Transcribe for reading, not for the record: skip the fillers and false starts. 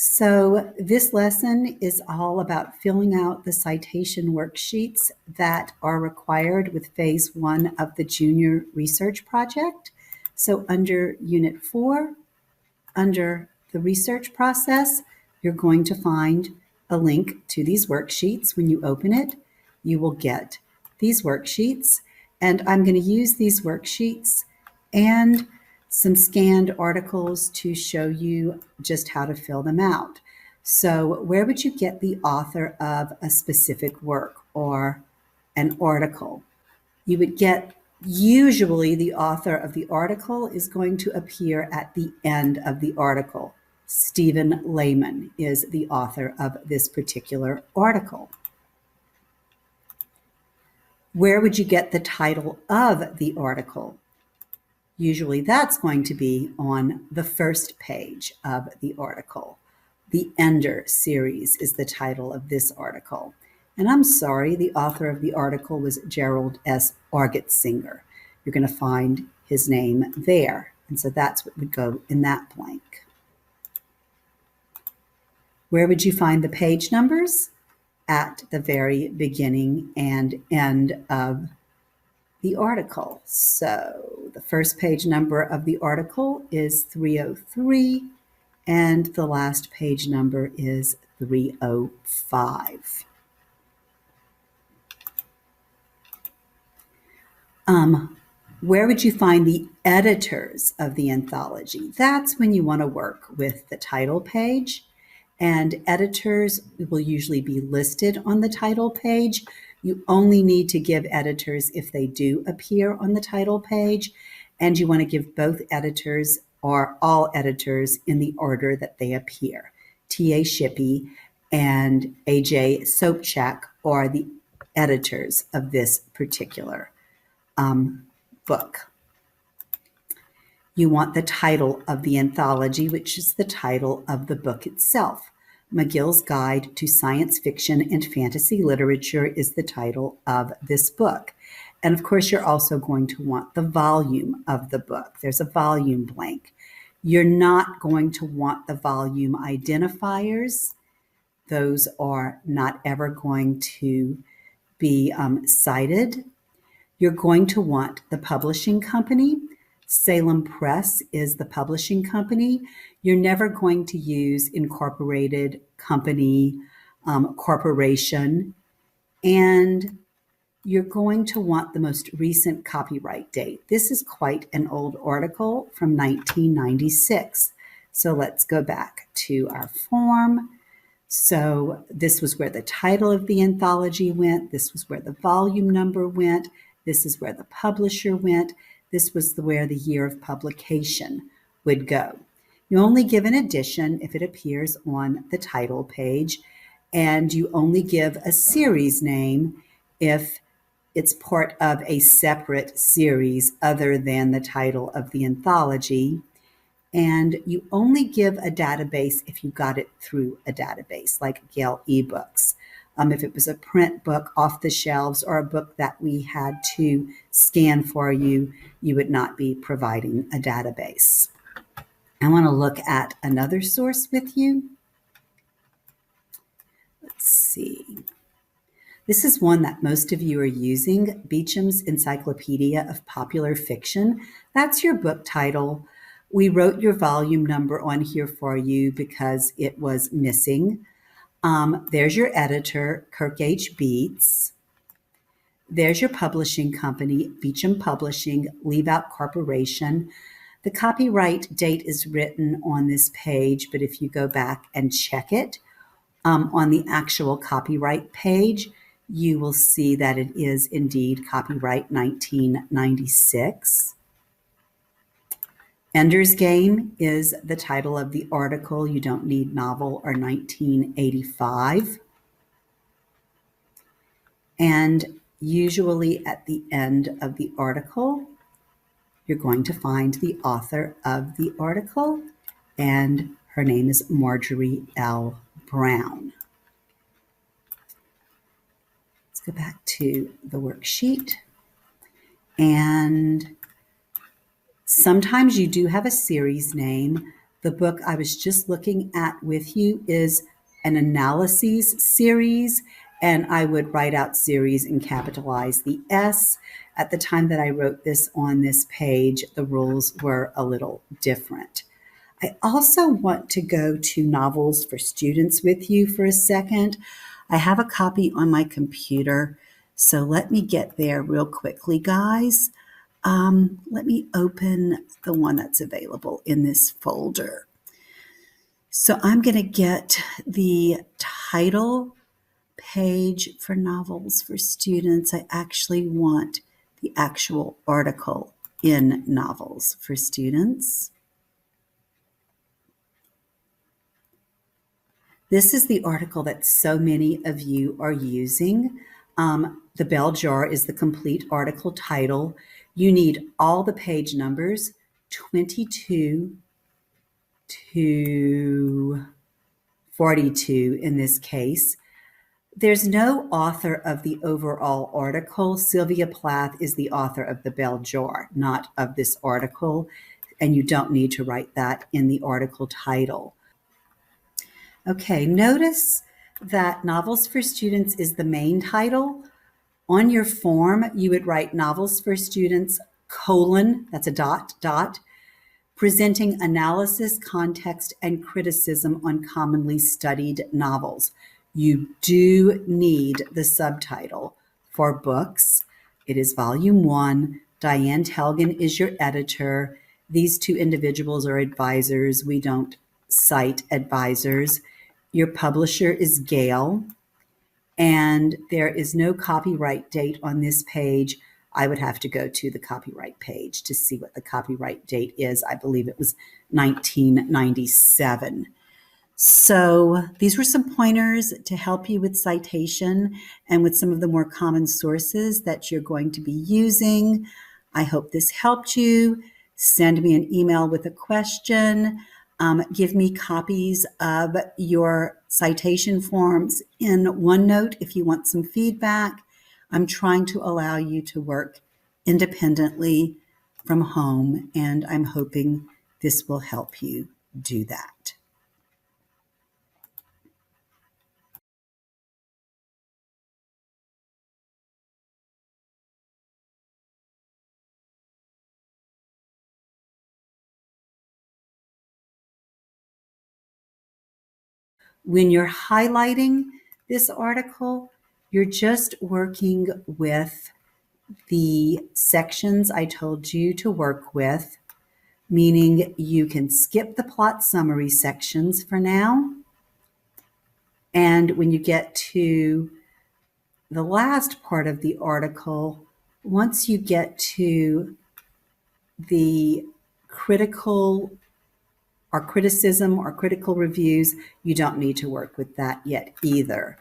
So this lesson is all about filling out the citation worksheets that are required with phase 1 of the junior research project. So under Unit 4, under the research process, you're going to find a link to these worksheets. When you open it, you will get these worksheets, and I'm going to use these worksheets and some scanned articles to show you just how to fill them out. So where would you get the author of a specific work or an article? You would get, usually the author of the article is going to appear at the end of the article. Stephen Lehman is the author of this particular article. Where would you get the title of the article? Usually that's going to be on the first page of the article. The Ender series is the title of this article. And I'm sorry, the author of the article was Gerald S. Argetsinger. You're going to find his name there. And so that's what would go in that blank. Where would you find the page numbers? At the very beginning and end of the article. So the first page number of the article is 303, and the last page number is 305. Where would you find the editors of the anthology? That's when you want to work with the title page, and editors will usually be listed on the title page. You only need to give editors if they do appear on the title page, and you want to give both editors or all editors in the order that they appear. T.A. Shippey and A.J. Sobczak are the editors of this particular book. You want the title of the anthology, which is the title of the book itself. McGill's Guide to Science Fiction and Fantasy Literature is the title of this book. And of course, you're also going to want the volume of the book. There's a volume blank. You're not going to want the volume identifiers. Those are not ever going to be cited. You're going to want the publishing company. Salem Press is the publishing company. You're never going to use incorporated company, corporation, and you're going to want the most recent copyright date. This is quite an old article from 1996. So let's go back to our form. So this was where the title of the anthology went. This was where the volume number went. This is where the publisher went. This was where the year of publication would go. You only give an edition if it appears on the title page, and you only give a series name if it's part of a separate series other than the title of the anthology. And you only give a database if you got it through a database, like Gale eBooks. If it was a print book off the shelves or a book that we had to scan for you, you would not be providing a database. I want to look at another source with you. Let's see. This is one that most of you are using, Beecham's Encyclopedia of Popular Fiction. That's your book title. We wrote your volume number on here for you because it was missing. There's your editor, Kirk H. Beats. There's your publishing company, Beecham Publishing, Leave Out Corporation. The copyright date is written on this page, but if you go back and check it on the actual copyright page, you will see that it is indeed copyright 1996. Ender's Game is the title of the article. You don't need novel or 1985. And usually at the end of the article, you're going to find the author of the article, and her name is Marjorie L. Brown. Let's go back to the worksheet. And sometimes you do have a series name, The book I was just looking at with you is an analyses series, and I would write out series and capitalize the S. At the time that I wrote this on this page, the rules were a little different. I also want to go to Novels for Students with you for a second. I have a copy on my computer, so let me get there real quickly, guys. Let me open the one that's available in this folder. So I'm going to get the title page for Novels for Students. I actually want the actual article in Novels for Students. This is the article that so many of you are using. The bell jar is the complete article title. You need all the page numbers, 22 to 42 in this case. There's no author of the overall article. Sylvia Plath is the author of the bell jar, not of this article, and you don't need to write that in the article title. Okay, notice that Novels for Students is the main title. On your form, you would write Novels for Students, : that's a dot, presenting analysis, context, and criticism on commonly studied novels. You do need the subtitle for books. It is volume 1. Diane Telgen is your editor. These two individuals are advisors. We don't cite advisors. Your publisher is Gale, and there is no copyright date on this page. I would have to go to the copyright page to see what the copyright date is. I believe it was 1997. So these were some pointers to help you with citation and with some of the more common sources that you're going to be using. I hope this helped you. Send me an email with a question. Give me copies of your citation forms in OneNote if you want some feedback. I'm trying to allow you to work independently from home, and I'm hoping this will help you do that. When you're highlighting this article, you're just working with the sections I told you to work with, meaning you can skip the plot summary sections for now. And when you get to the last part of the article, once you get to the critical or criticism or critical reviews, you don't need to work with that yet either.